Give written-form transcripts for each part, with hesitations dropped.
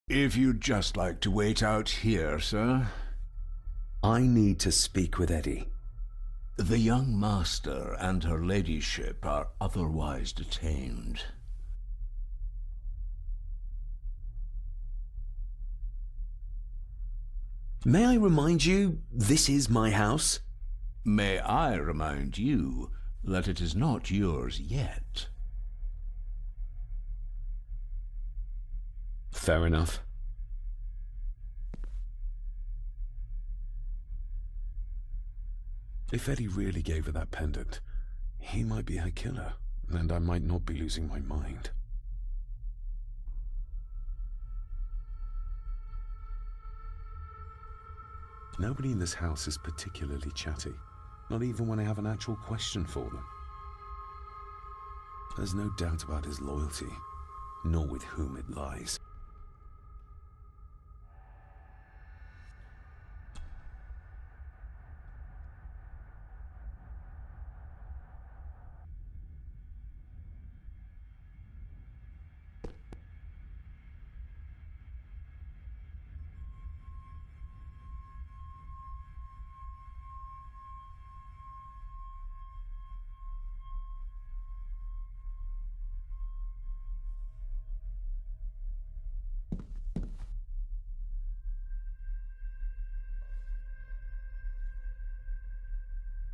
If you'd just like to wait out here, sir. I need to speak with Eddie. The young master and her ladyship are otherwise detained. May I remind you, this is my house? May I remind you that it is not yours yet? Fair enough. If Eddie really gave her that pendant, he might be her killer, and I might not be losing my mind. Nobody in this house is particularly chatty, not even when I have an actual question for them. There's no doubt about his loyalty, nor with whom it lies.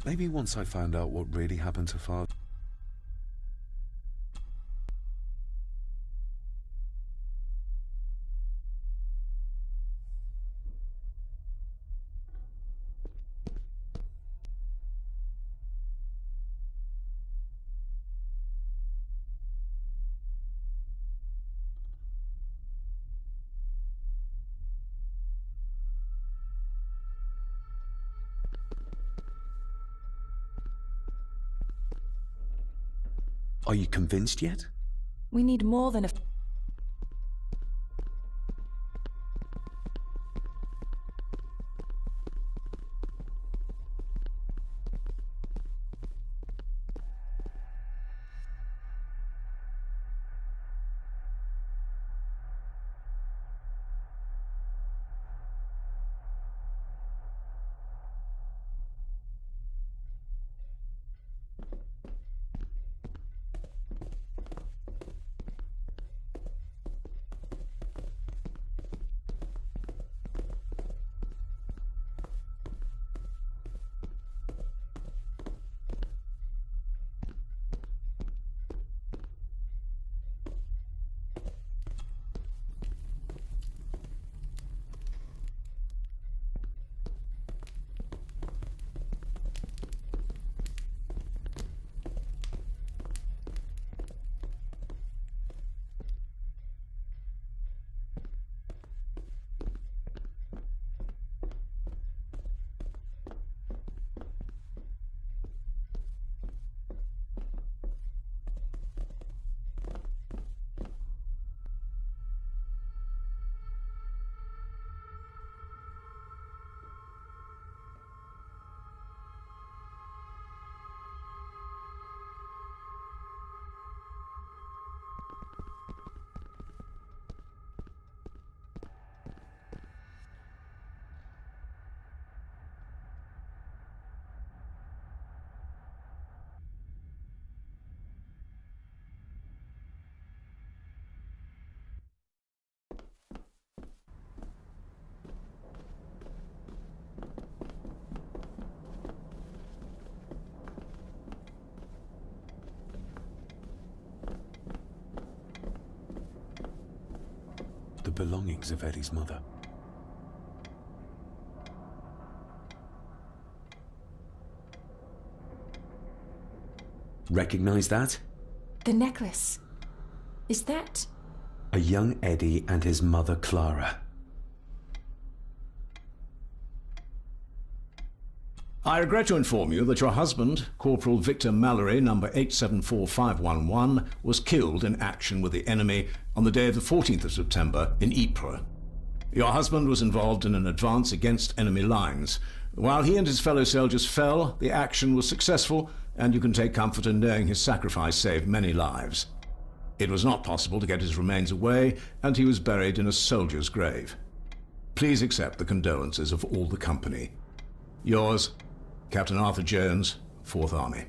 Maybe once I found out what really happened to Father... Are you convinced yet? We need more than a... The belongings of Eddie's mother. Recognize that? The necklace. Is that... A young Eddie and his mother Clara. I regret to inform you that your husband, Corporal Victor Mallory, number 874511, was killed in action with the enemy on the day of the 14th of September in Ypres. Your husband was involved in an advance against enemy lines. While he and his fellow soldiers fell, the action was successful, and you can take comfort in knowing his sacrifice saved many lives. It was not possible to get his remains away, and he was buried in a soldier's grave. Please accept the condolences of all the company. Yours, Captain Arthur Jones, 4th Army.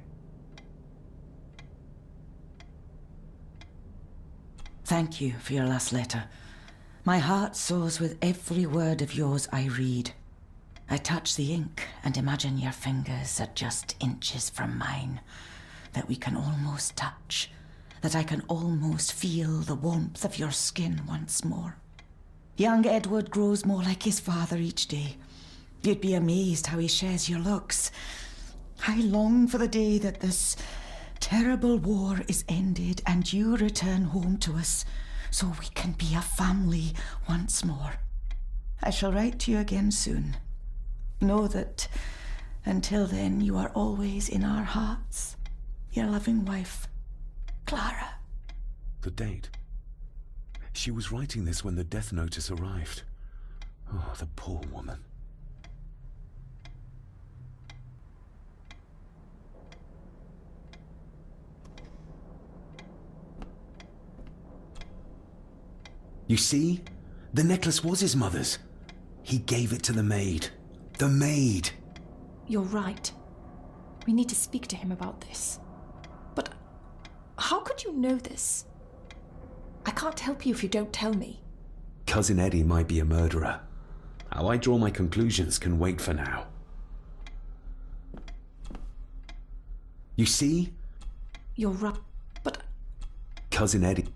Thank you for your last letter. My heart soars with every word of yours I read. I touch the ink and imagine your fingers are just inches from mine, that we can almost touch, that I can almost feel the warmth of your skin once more. Young Edward grows more like his father each day. You'd be amazed how he shares your looks. I long for the day that this terrible war is ended and you return home to us so we can be a family once more. I shall write to you again soon. Know that until then you are always in our hearts. Your loving wife, Clara. The date. She was writing this when the death notice arrived. Oh, the poor woman. You see? The necklace was his mother's. He gave it to the maid. The maid! You're right. We need to speak to him about this. But how could you know this? I can't help you if you don't tell me. Cousin Eddie might be a murderer. How I draw my conclusions can wait for now. You see? You're right, but... Cousin Eddie...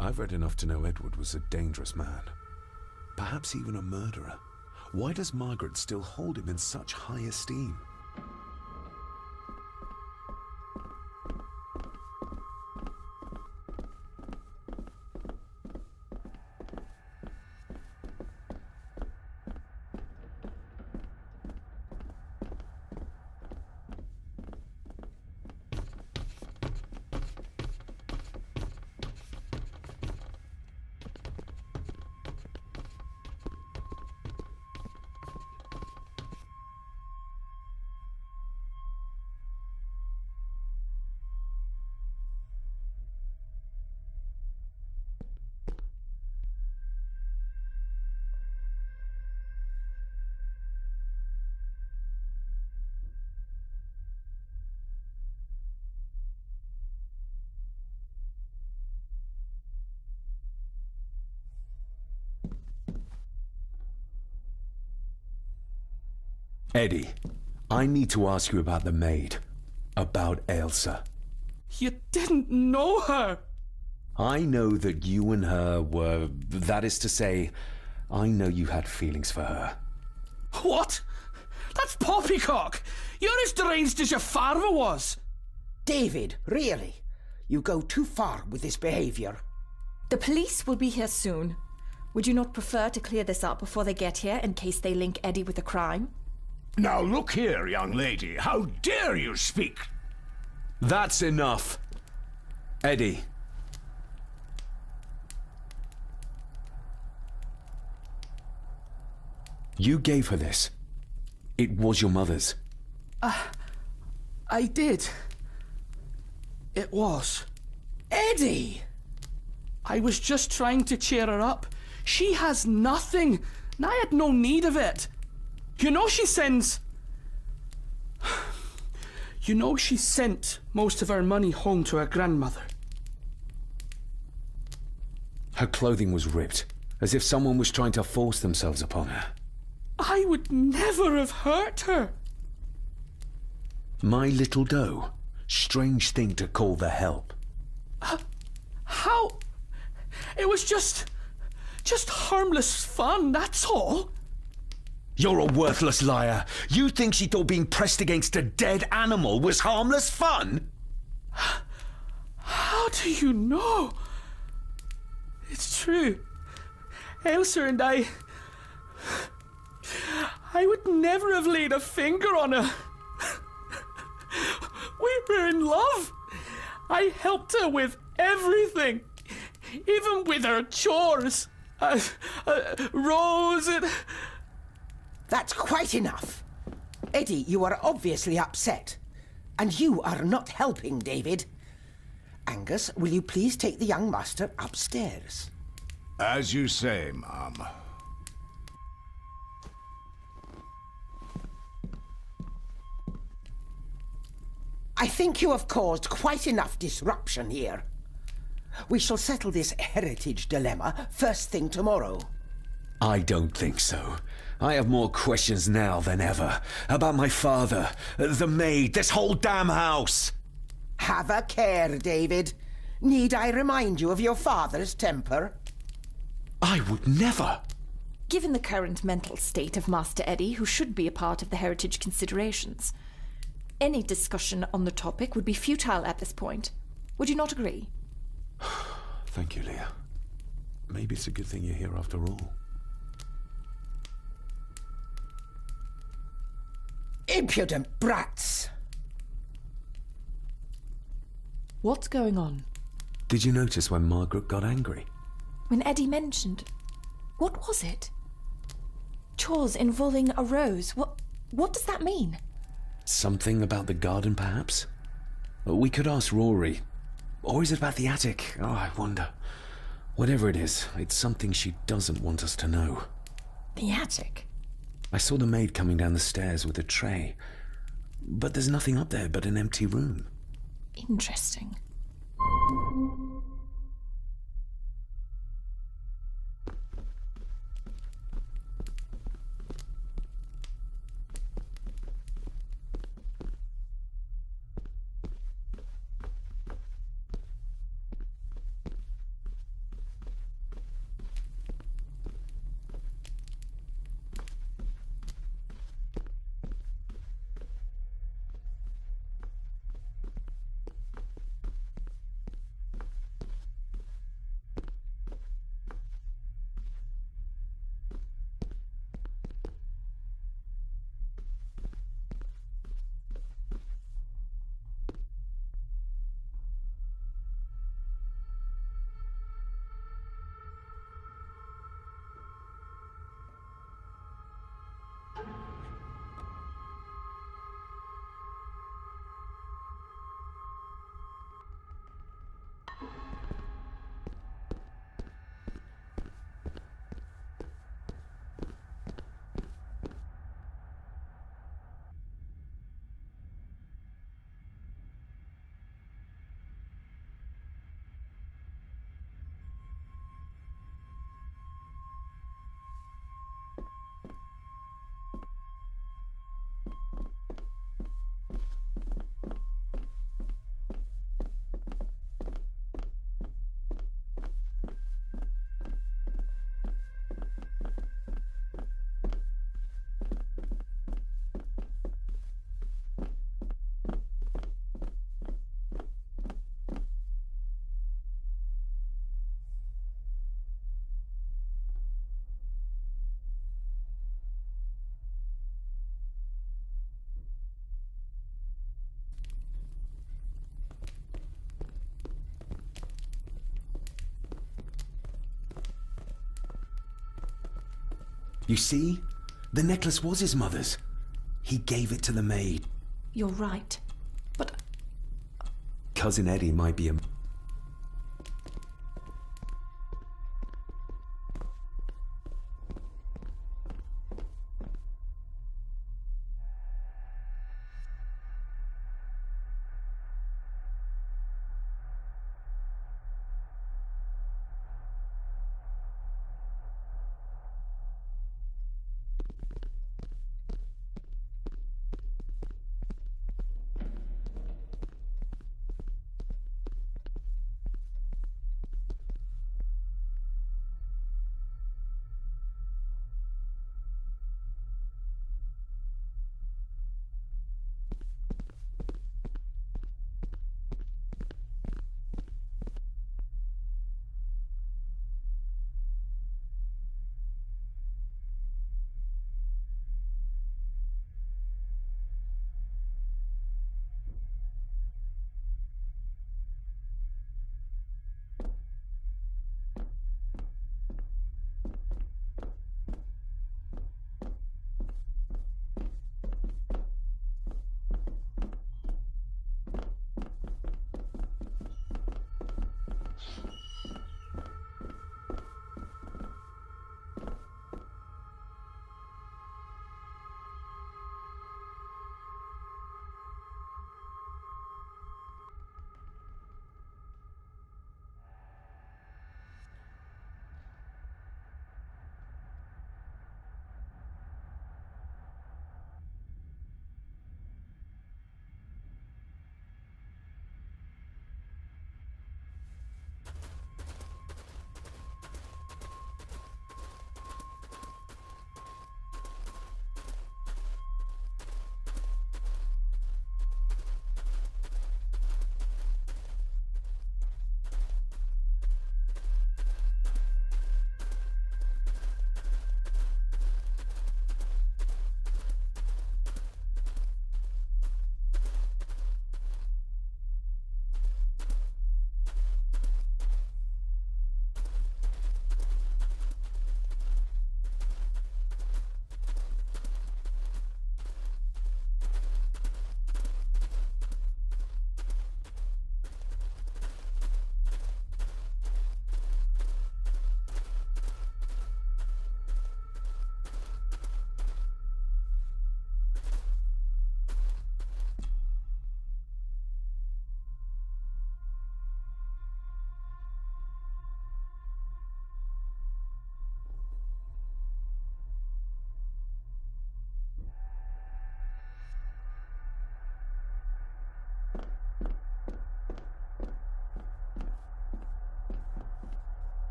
I've read enough to know Edward was a dangerous man. Perhaps even a murderer. Why does Margaret still hold him in such high esteem? Eddie, I need to ask you about the maid. About Ailsa. You didn't know her. I know that you and her were... That is to say, I know you had feelings for her. What? That's poppycock. You're as deranged as your father was. David, really? You go too far with this behavior. The police will be here soon. Would you not prefer to clear this up before they get here in case they link Eddie with the crime? Now look here, young lady. How dare you speak? That's enough. Eddie. You gave her this. It was your mother's. I did. It was. Eddie! I was just trying to cheer her up. She has nothing, and I had no need of it. You know she sends... You know she sent most of her money home to her grandmother. Her clothing was ripped, as if someone was trying to force themselves upon her. I would never have hurt her. My little doe. Strange thing to call the help. How? It was just harmless fun, that's all. You're a worthless liar. You think she thought being pressed against a dead animal was harmless fun? How do you know? It's true. Ailsa and I would never have laid a finger on her. We were in love. I helped her with everything, even with her chores. Rose and... That's quite enough. Eddie, you are obviously upset. And you are not helping, David. Angus, will you please take the young master upstairs? As you say, Mum. I think you have caused quite enough disruption here. We shall settle this heritage dilemma first thing tomorrow. I don't think so. I have more questions now than ever. About my father, the maid, this whole damn house. Have a care, David. Need I remind you of your father's temper? I would never. Given the current mental state of Master Eddie, who should be a part of the heritage considerations, any discussion on the topic would be futile at this point. Would you not agree? Thank you, Leah. Maybe it's a good thing you're here after all. Impudent brats! What's going on? Did you notice when Margaret got angry? When Eddie mentioned... What was it? Chores involving a rose. What does that mean? Something about the garden, perhaps? We could ask Rory. Or is it about the attic? Oh, I wonder. Whatever it is, it's something she doesn't want us to know. The attic? I saw the maid coming down the stairs with a tray. But there's nothing up there but an empty room. Interesting. You see? The necklace was his mother's. He gave it to the maid. You're right. But Cousin Eddie might be a...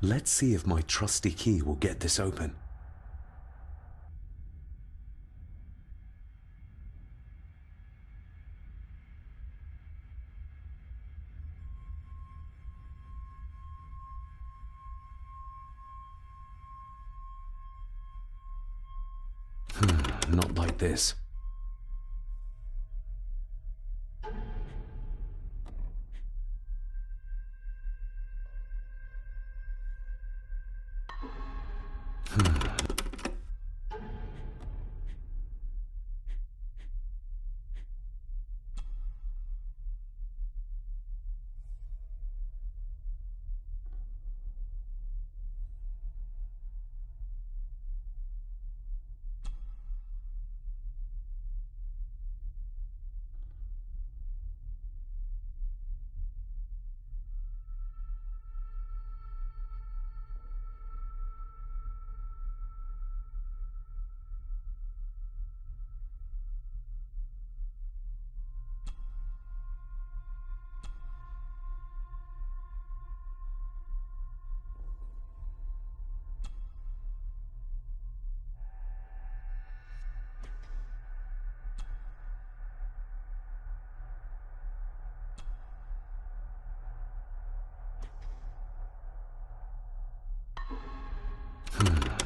Let's see if my trusty key will get this open. Not like this.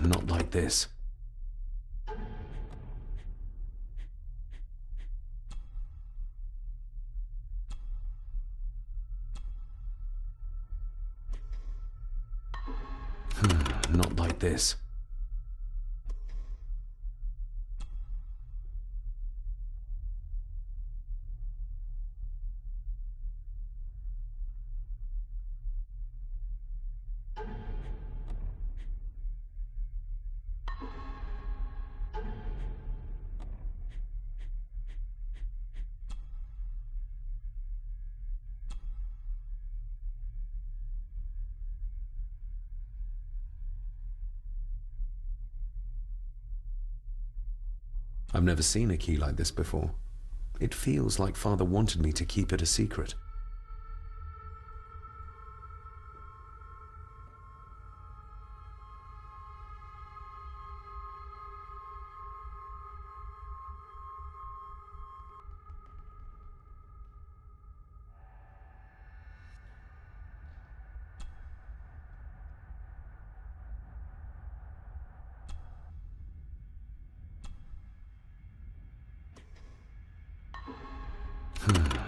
Not like this. Not like this. I've never seen a key like this before. It feels like Father wanted me to keep it a secret.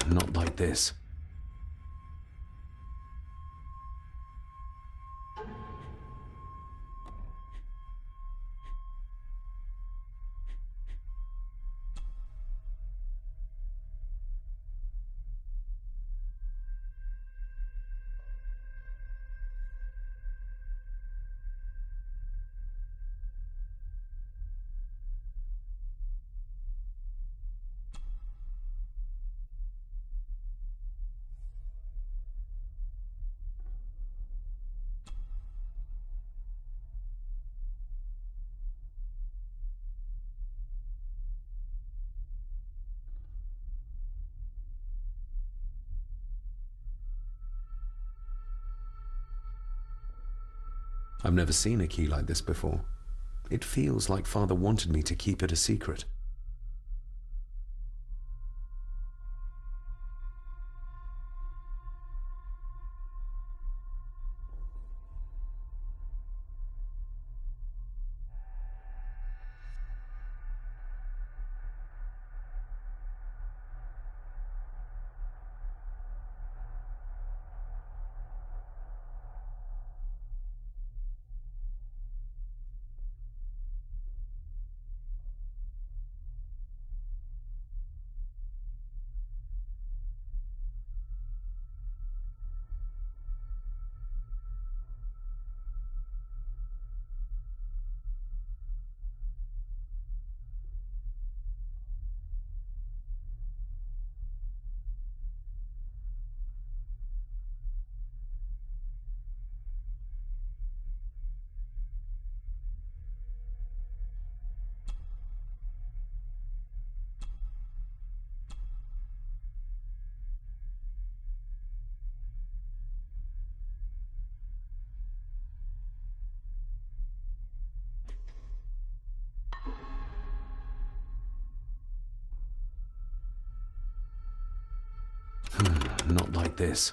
Not like this. I've never seen a key like this before. It feels like Father wanted me to keep it a secret. Not like this.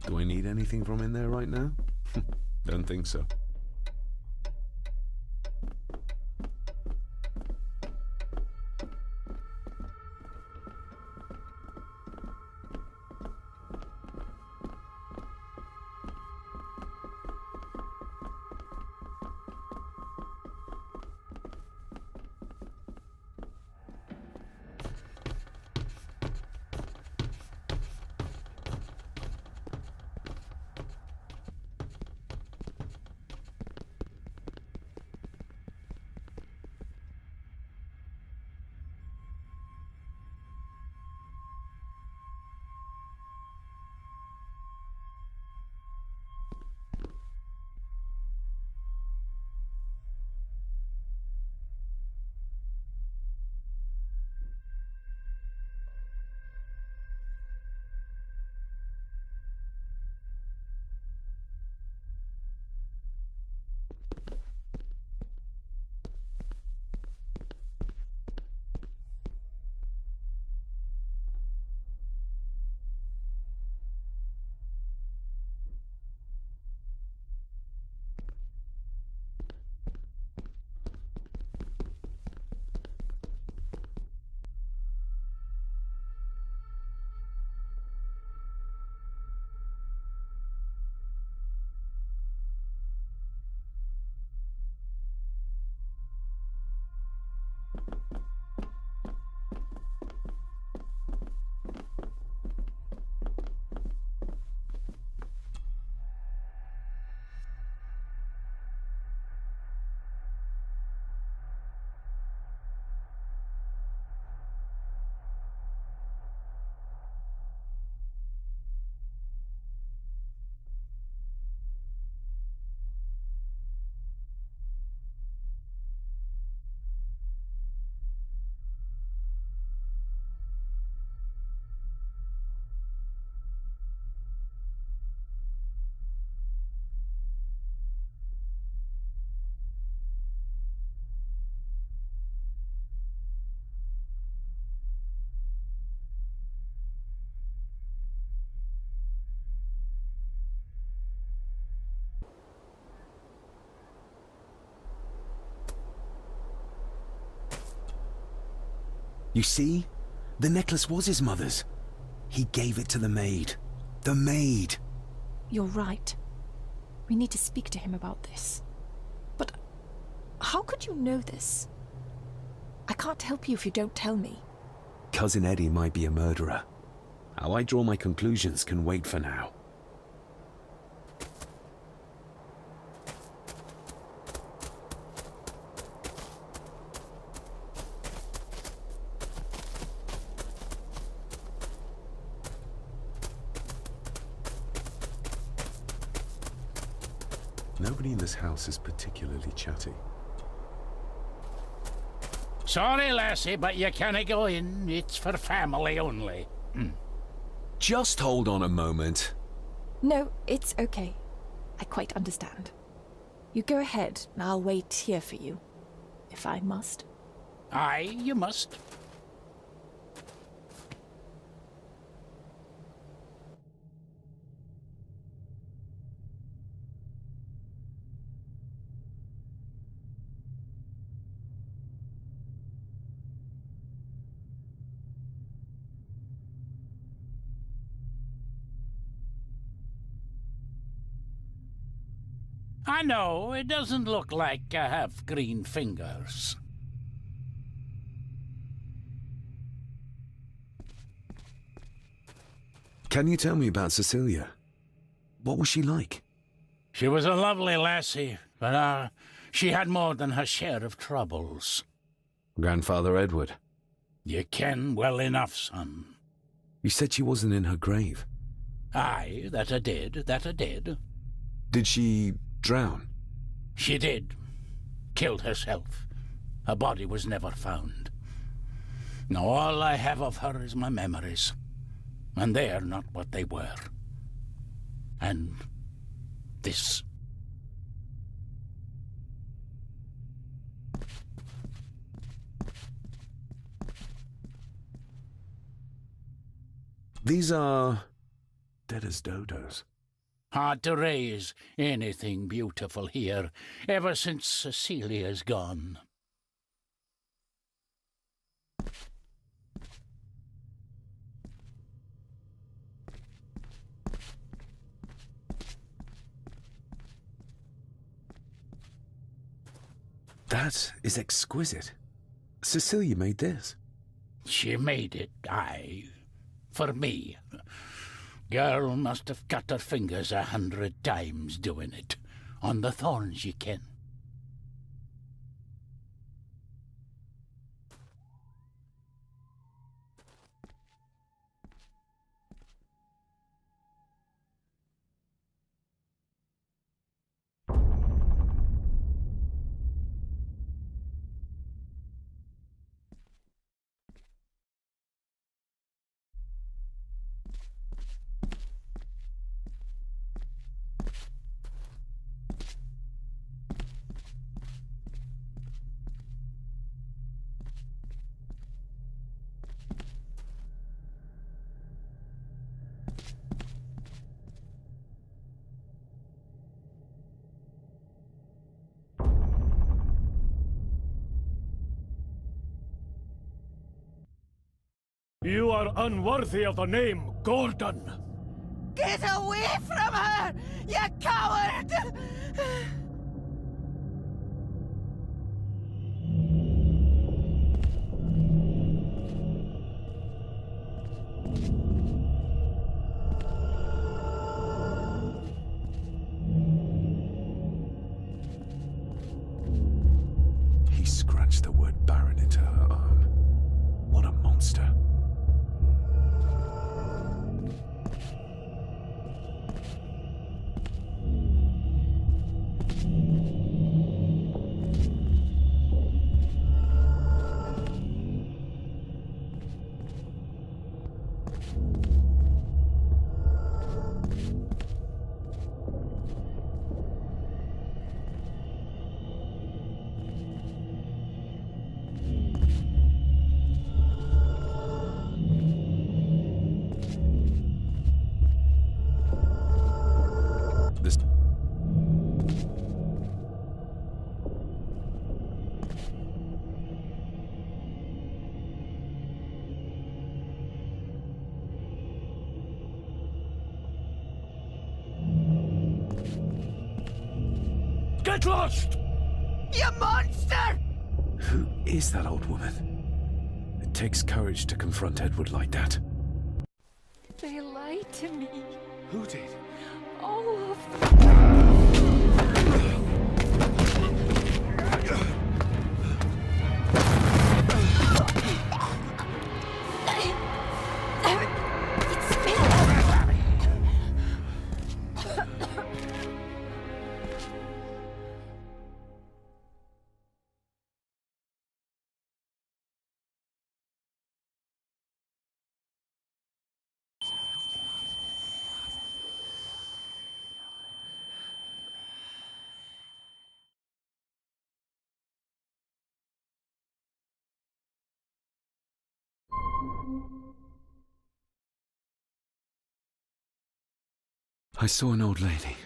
Do I need anything from in there right now? Don't think so. You see? The necklace was his mother's. He gave it to the maid. The maid! You're right. We need to speak to him about this. But how could you know this? I can't help you if you don't tell me. Cousin Eddie might be a murderer. How I draw my conclusions can wait for now. Nobody in this house is particularly chatty. Sorry, lassie, but you can't go in. It's for family only. Just hold on a moment. No, it's okay. I quite understand. You go ahead, and I'll wait here for you, if I must. Aye, you must. I know, it doesn't look like I have green fingers. Can you tell me about Cecilia? What was she like? She was a lovely lassie, but she had more than her share of troubles. Grandfather Edward. You ken well enough, son. You said she wasn't in her grave. Aye, that I did. Did she drown? She did. Killed herself. Her body was never found. Now all I have of her is my memories. And they are not what they were. And this. These are dead as dodos. Hard to raise anything beautiful here, ever since Cecilia's gone. That is exquisite. Cecilia made this. She made it, aye, for me. Girl must have cut her fingers 100 times doing it, on the thorns, ye ken. You are unworthy of the name Gordon. Get away from her, you coward! He scratched the word Baron into her arm. What a monster. This... Get lost! You monster! Who is that old woman? It takes courage to confront Edward like that. They lied to me. Who did? All of them. It's me. I saw an old lady.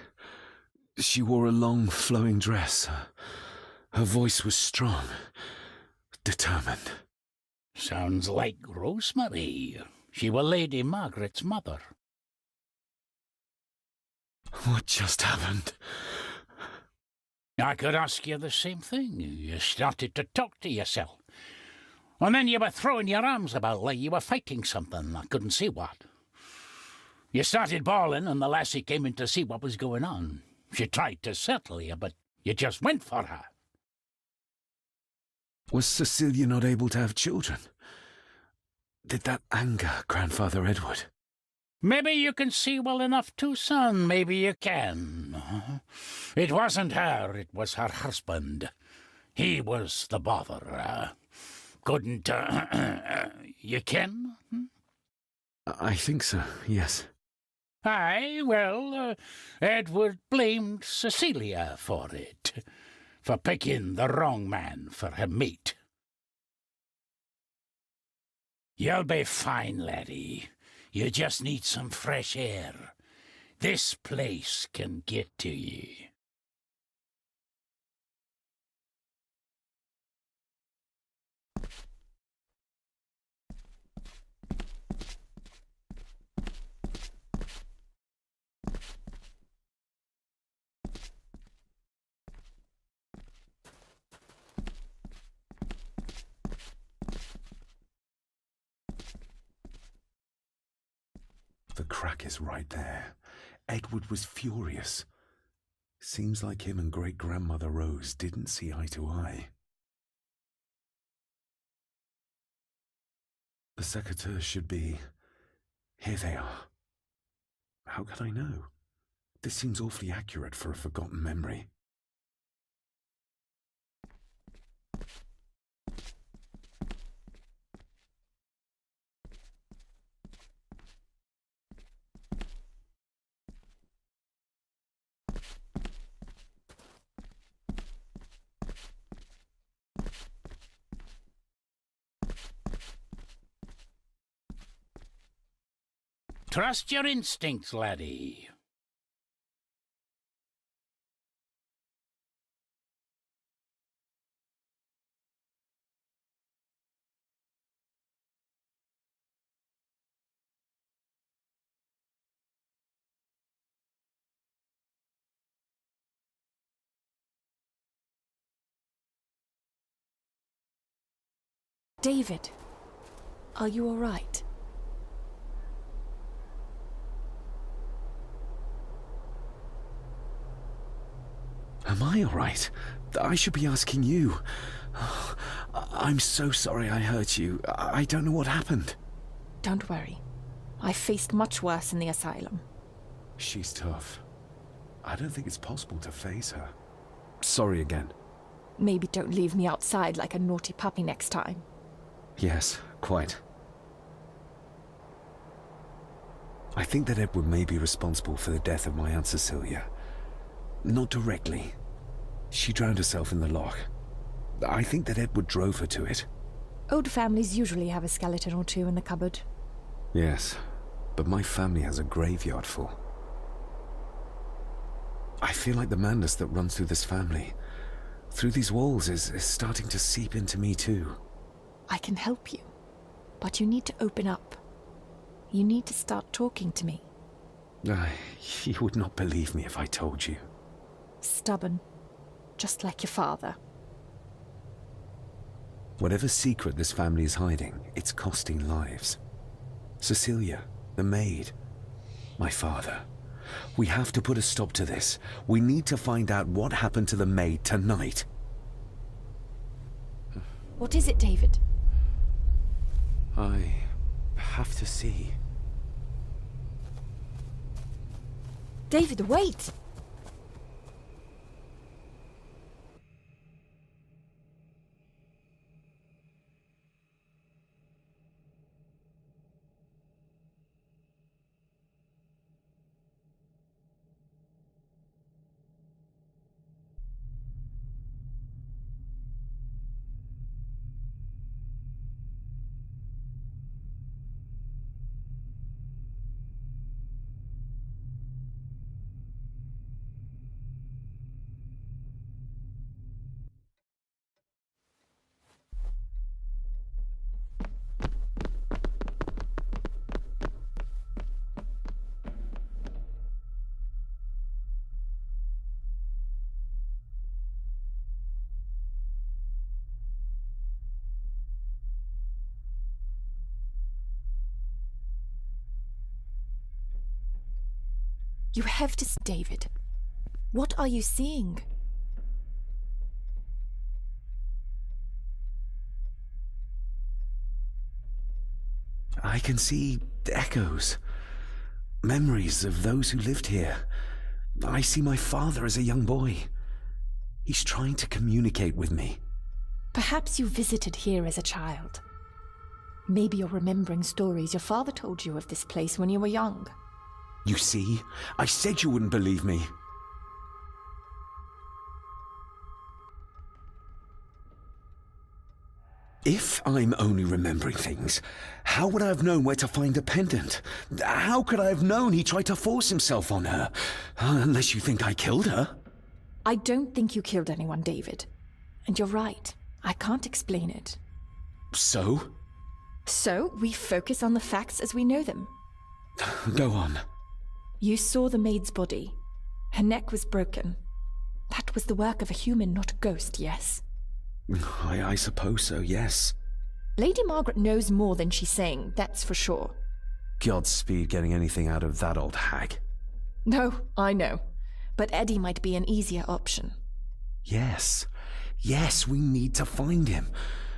She wore a long, flowing dress. Her voice was strong, determined. Sounds like Rosemary. She were Lady Margaret's mother. What just happened? I could ask you the same thing. You started to talk to yourself. And then you were throwing your arms about like you were fighting something. I couldn't see what. You started bawling and the lassie came in to see what was going on. She tried to settle you, but you just went for her. Was Cecilia not able to have children? Did that anger Grandfather Edward? Maybe you can see well enough too, son. Maybe you can. It wasn't her, it was her husband. He was the bother. Couldn't, you ken? I think so, yes. Aye, well, Edward blamed Cecilia for it, for picking the wrong man for her mate. You'll be fine, laddie. You just need some fresh air. This place can get to ye. The crack is right there. Edward was furious. Seems like him and great-grandmother Rose didn't see eye to eye. The secateurs should be... Here they are. How could I know? This seems awfully accurate for a forgotten memory. Trust your instincts, laddie. David, are you all right? Am I all right? I should be asking you. I'm so sorry I hurt you. I don't know what happened. Don't worry. I faced much worse in the asylum. She's tough. I don't think it's possible to face her. Sorry again. Maybe don't leave me outside like a naughty puppy next time. Yes, quite. I think that Edward may be responsible for the death of my Aunt Cecilia. Not directly. She drowned herself in the loch. I think that Edward drove her to it. Old families usually have a skeleton or two in the cupboard. Yes, but my family has a graveyard full. I feel like the madness that runs through this family, through these walls, is starting to seep into me too. I can help you, but you need to open up. You need to start talking to me. You would not believe me if I told you. Stubborn, just like your father. Whatever secret this family is hiding, it's costing lives. Cecilia, the maid, my father. We have to put a stop to this. We need to find out what happened to the maid tonight. What is it, David? I have to see. David, wait! You have to... David, what are you seeing? I can see echoes, memories of those who lived here. I see my father as a young boy. He's trying to communicate with me. Perhaps you visited here as a child. Maybe you're remembering stories your father told you of this place when you were young. You see? I said you wouldn't believe me. If I'm only remembering things. How would I have known where to find a pendant? How could I have known he tried to force himself on her? Unless you think I killed her. I don't think you killed anyone, David. And you're right. I can't explain it. So? So, we focus on the facts as we know them. Go on. You saw the maid's body. Her neck was broken. That was the work of a human, not a ghost, yes? I suppose so, yes. Lady Margaret knows more than she's saying, that's for sure. Godspeed getting anything out of that old hag. No, I know. But Eddie might be an easier option. Yes. Yes, we need to find him.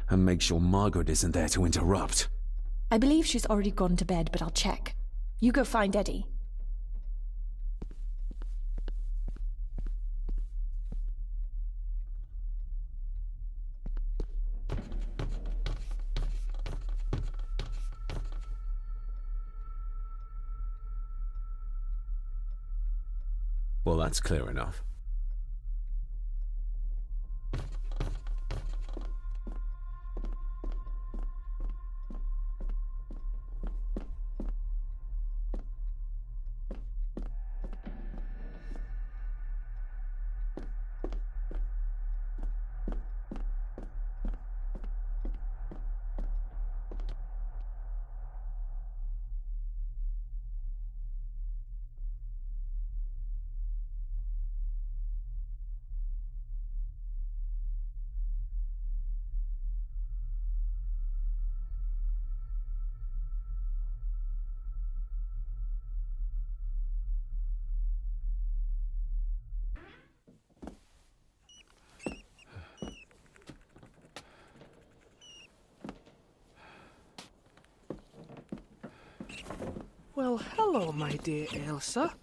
And make sure Margaret isn't there to interrupt. I believe she's already gone to bed, but I'll check. You go find Eddie. Well, that's clear enough. Well, hello, my dear Elsa.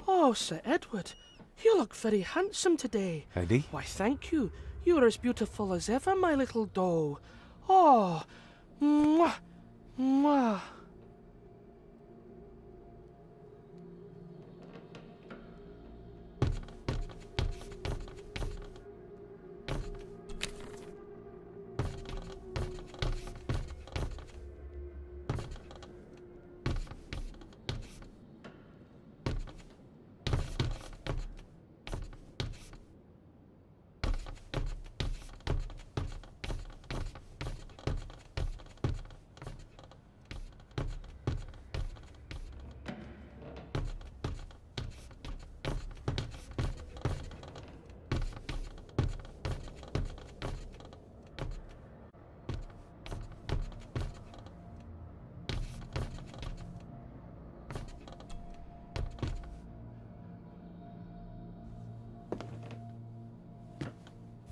Oh, Sir Edward, you look very handsome today. Eddie? Why, thank you. You're as beautiful as ever, my little doe. Oh, mwah, mwah.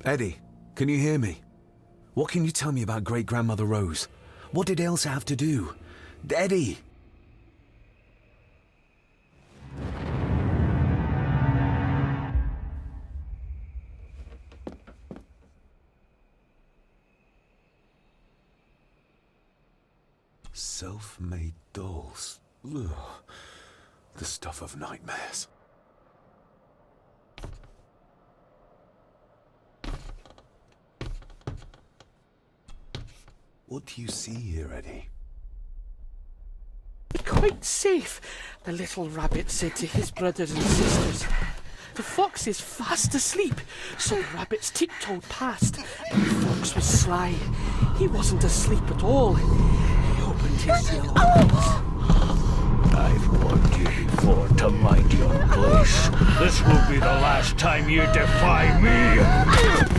Eddie, can you hear me? What can you tell me about Great-Grandmother Rose? What did Elsa have to do? Eddie! Self-made dolls. Ugh. The stuff of nightmares. What do you see here, Eddie? Quite safe, the little rabbit said to his brothers and sisters. The fox is fast asleep, so the rabbits tiptoed past, and the fox was sly. He wasn't asleep at all. He opened his yellow eyes. I've warned you before to mind your place. This will be the last time you defy me.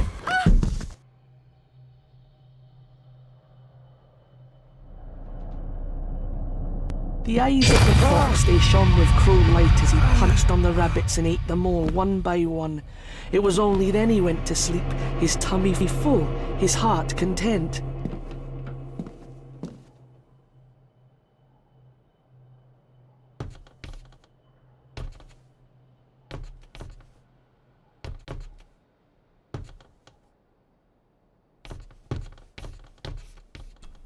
The eyes of the fox, they shone with cruel light as he punched on the rabbits and ate them all one by one. It was only then he went to sleep, his tummy full, his heart content.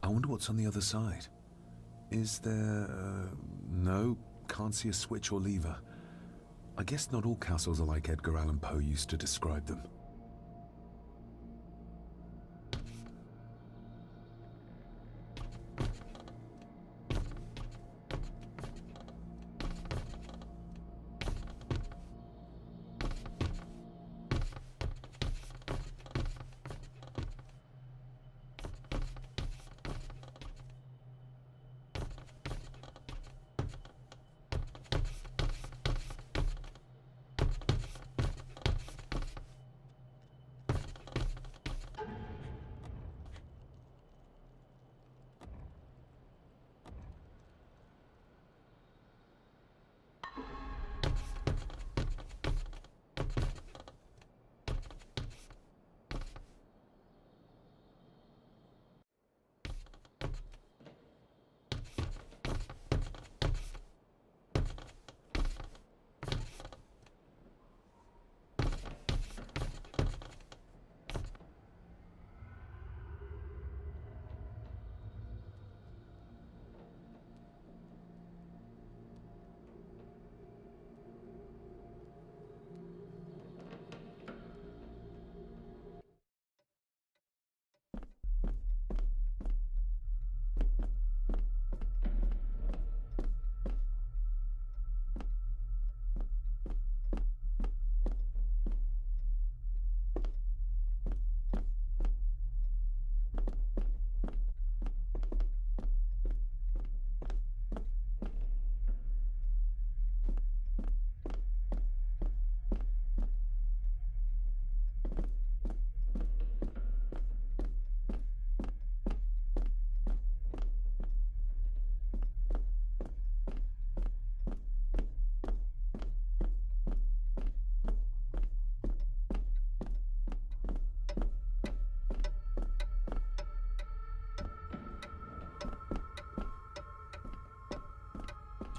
I wonder what's on the other side. Is there... no, can't see a switch or lever. I guess not all castles are like Edgar Allan Poe used to describe them.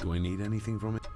Do I need anything from it?